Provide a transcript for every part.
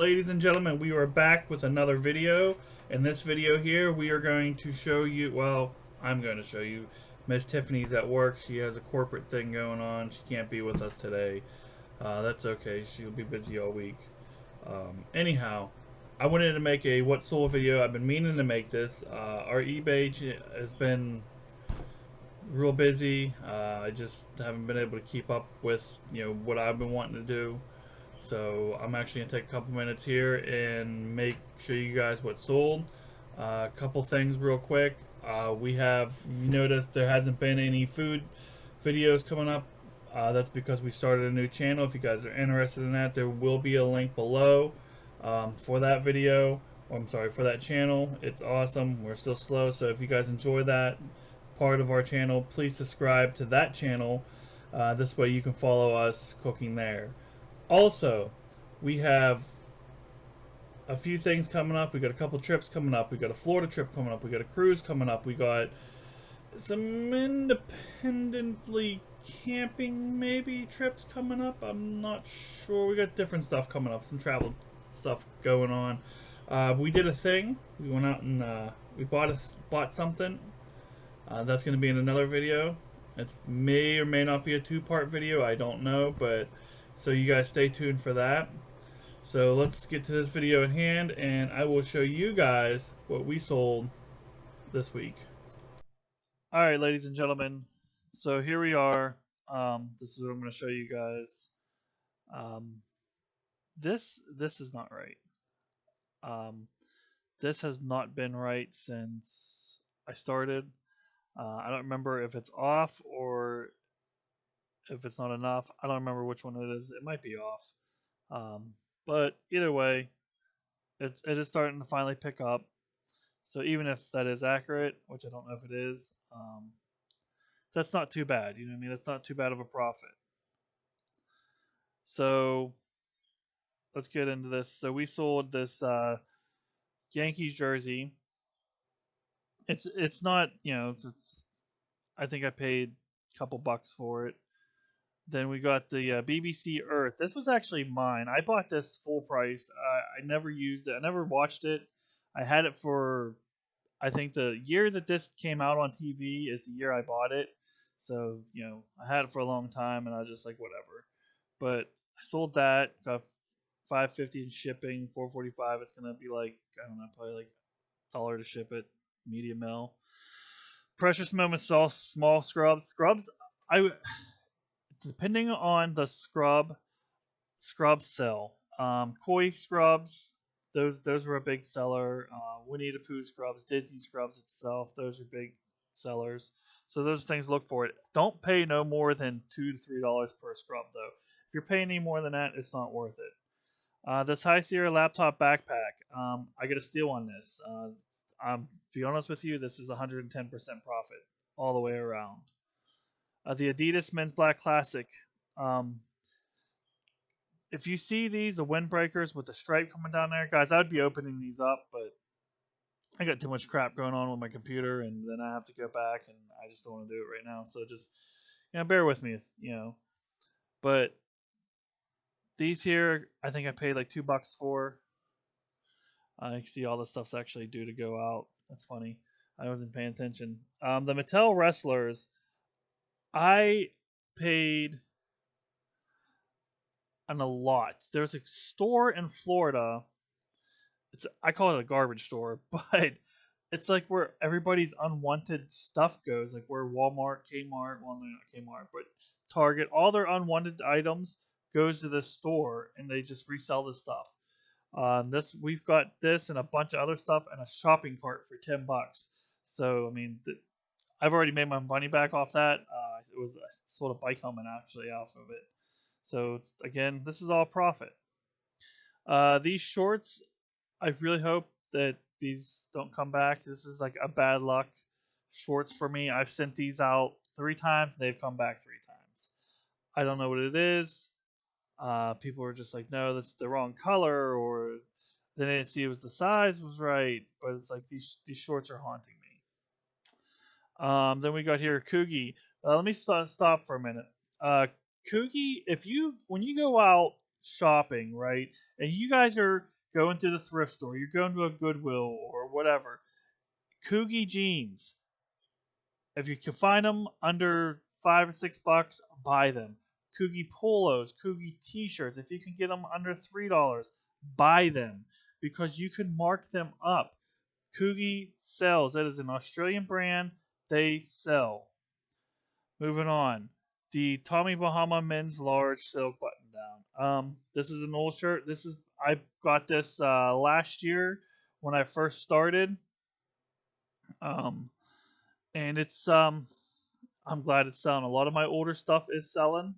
ladies and gentlemen, we are back with another video. In this video here, we are going to show you, well, I'm going to show you, Miss Tiffany's at work. She has a corporate thing going on. She can't be with us today. That's okay. She'll be busy all week. Anyhow, I wanted to make a What Sold video. I've been meaning to make this. Our eBay has been real busy. I just haven't been able to keep up with, what I've been wanting to do. So I'm actually gonna take a couple minutes here and show you guys what sold. A couple things real quick. We have, you noticed there hasn't been any food videos coming up. That's because we started a new channel. If you guys are interested in that, there will be a link below for that video. I'm sorry, for that channel. It's awesome. We're still slow, so if you guys enjoy that part of our channel, please subscribe to that channel. This way you can follow us cooking there. Also, we have a few things coming up. We got a couple trips coming up. We got a Florida trip coming up. We got a cruise coming up. We got some independently camping maybe trips coming up. I'm not sure. We got different stuff coming up. Some travel stuff going on. We did a thing. We went out and we bought something. That's going to be in another video. It may or may not be a two-part video. I don't know, but so you guys stay tuned for that. So let's get to this video at hand, and I will show you guys what we sold this week. All right, ladies and gentlemen. So here we are. This is what I'm going to show you guys. This is not right. This has not been right since I started. I don't remember if it's off or if it's not enough. I don't remember which one it is. It might be off. But either way, it is starting to finally pick up. So even if that is accurate, which I don't know if it is, that's not too bad. You know what I mean? That's not too bad of a profit. So let's get into this. So we sold this Yankees jersey. It's not, it's, I think I paid a couple bucks for it. Then we got the BBC Earth. This was actually mine. I bought this full price. I never used it. I never watched it. I had it for, I think the year that this came out on TV is the year I bought it. So, I had it for a long time and I was just like, whatever. But I sold that, got $5.50 in shipping, $4.45. It's going to be like, I don't know, probably like $1 to ship it, medium mail. Precious Moments, small scrubs. Scrubs, depending on the scrub sell. Koi scrubs, those were a big seller. Winnie the Pooh scrubs, Disney scrubs itself, those are big sellers. So those things, look for it. Don't pay no more than $2 to $3 per scrub though. If you're paying any more than that, it's not worth it. This High Sierra laptop backpack, I get a steal on this. To be honest with you, this is 110% profit all the way around. The Adidas Men's Black Classic. If you see these, the windbreakers with the stripe coming down there, guys, I'd be opening these up, but I got too much crap going on with my computer, and then I have to go back, and I just don't want to do it right now. So just, bear with me, But these here, I think I paid like $2 for. I can see all the stuff's actually due to go out. That's funny. I wasn't paying attention. The Mattel Wrestlers, I paid on a lot. There's a store in Florida. I call it a garbage store, but it's like where everybody's unwanted stuff goes, like where Walmart, Kmart, well, not Kmart, but Target, all their unwanted items goes to this store, and they just resell this stuff. We've got this and a bunch of other stuff and a shopping cart for $10. So I mean, I've already made my money back off that. I sold a bike helmet actually off of it. So again, this is all profit. These shorts, I really hope that these don't come back. This is like a bad luck shorts for me. I've sent these out 3 times and they've come back 3 times. I don't know what it is. People are just like, no, that's the wrong color, or they didn't see it was the size was right. But it's like these shorts are haunting me. Then we got here Coogi. Let me stop for a minute. Coogi, when you go out shopping, right? And you guys are going to the thrift store, you're going to a Goodwill or whatever. Coogie jeans, if you can find them under $5 or $6, buy them. Coogie polos, Coogie t-shirts, if you can get them under $3, buy them because you can mark them up. Coogie sells. That is an Australian brand. They sell. Moving on. The Tommy Bahama men's large silk button down. This is an old shirt. I got this last year when I first started. And it's I'm glad it's selling. A lot of my older stuff is selling,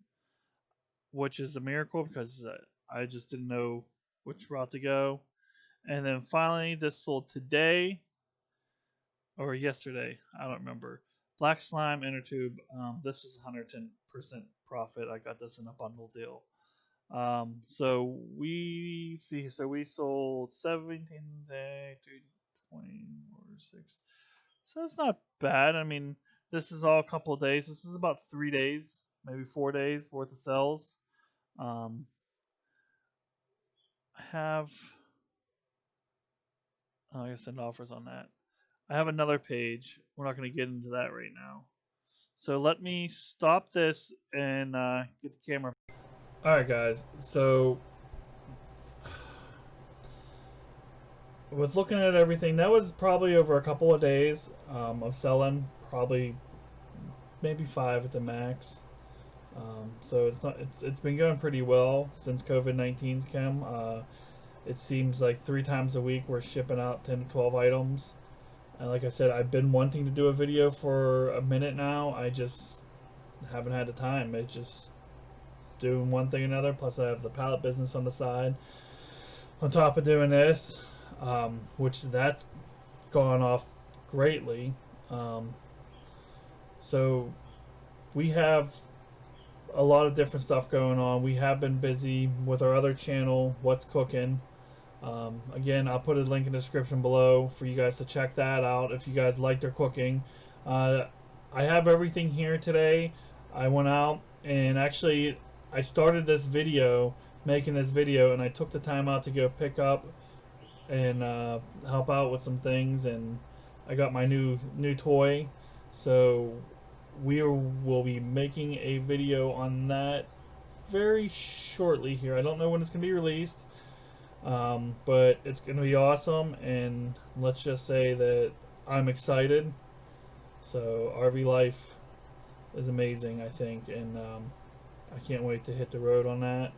which is a miracle because I just didn't know which route to go. And then finally, this sold today or yesterday. I don't remember. Black Slime Inner Tube. This is 110% profit. I got this in a bundle deal. So we sold 17, 20, or 6. So that's not bad. I mean, this is all a couple of days. This is about 3 days, maybe 4 days worth of sales. I guess send offers on that. I have another page. We're not going to get into that right now. So let me stop this and get the camera. All right, guys. So with looking at everything, that was probably over a couple of days of selling, probably maybe 5 at the max. So it's been going pretty well since COVID-19's come. It seems like 3 times a week we're shipping out 10 to 12 items. And like I said, I've been wanting to do a video for a minute now. I just haven't had the time. It's just doing one thing or another. Plus I have the pallet business on the side on top of doing this, which that's gone off greatly. So we have a lot of different stuff going on. We have been busy with our other channel, What's Cooking. Again, I'll put a link in the description below for you guys to check that out if you guys like their cooking. I have everything here today. I went out and actually I started this video, making this video, and I took the time out to go pick up and help out with some things, and I got my new toy. So we will be making a video on that very shortly here. I don't know when it's going to be released, but it's going to be awesome, and let's just say that I'm excited. So RV life is amazing, I think, and I can't wait to hit the road on that.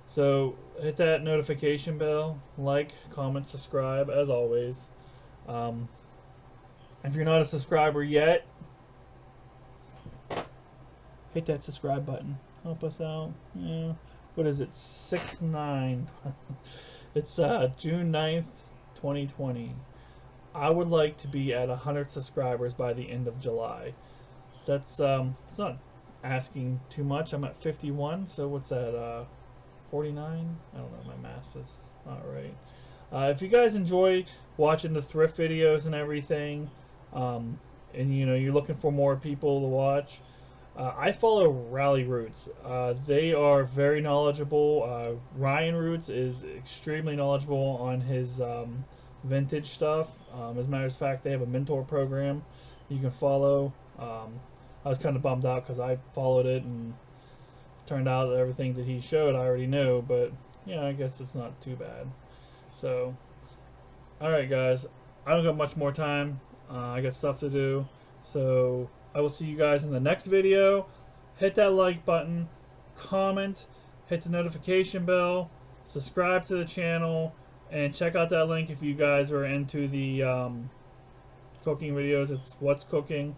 So hit that notification bell, like, comment, subscribe, as always. If you're not a subscriber yet, hit that subscribe button. Help us out. Yeah. What is it? 6/9. It's June 9th, 2020. I would like to be at 100 subscribers by the end of July. That's it's not asking too much. I'm at 51, so what's that? 49? I don't know. My math is not right. If you guys enjoy watching the thrift videos and everything, and you're looking for more people to watch, I follow Rally Roots. They are very knowledgeable. Ryan Roots is extremely knowledgeable on his vintage stuff. As a matter of fact, they have a mentor program you can follow. I was kind of bummed out because I followed it and turned out that everything that he showed I already knew, but I guess it's not too bad. So, alright guys, I don't got much more time. I got stuff to do. So, I will see you guys in the next video. Hit that like button, comment, hit the notification bell, subscribe to the channel, and check out that link if you guys are into the cooking videos. It's What's Cooking.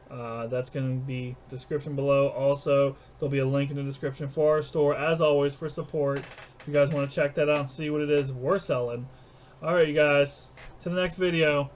That's going to be description below. Also, there'll be a link in the description for our store, as always, for support. If you guys want to check that out and see what it is we're selling. Alright, you guys. To the next video.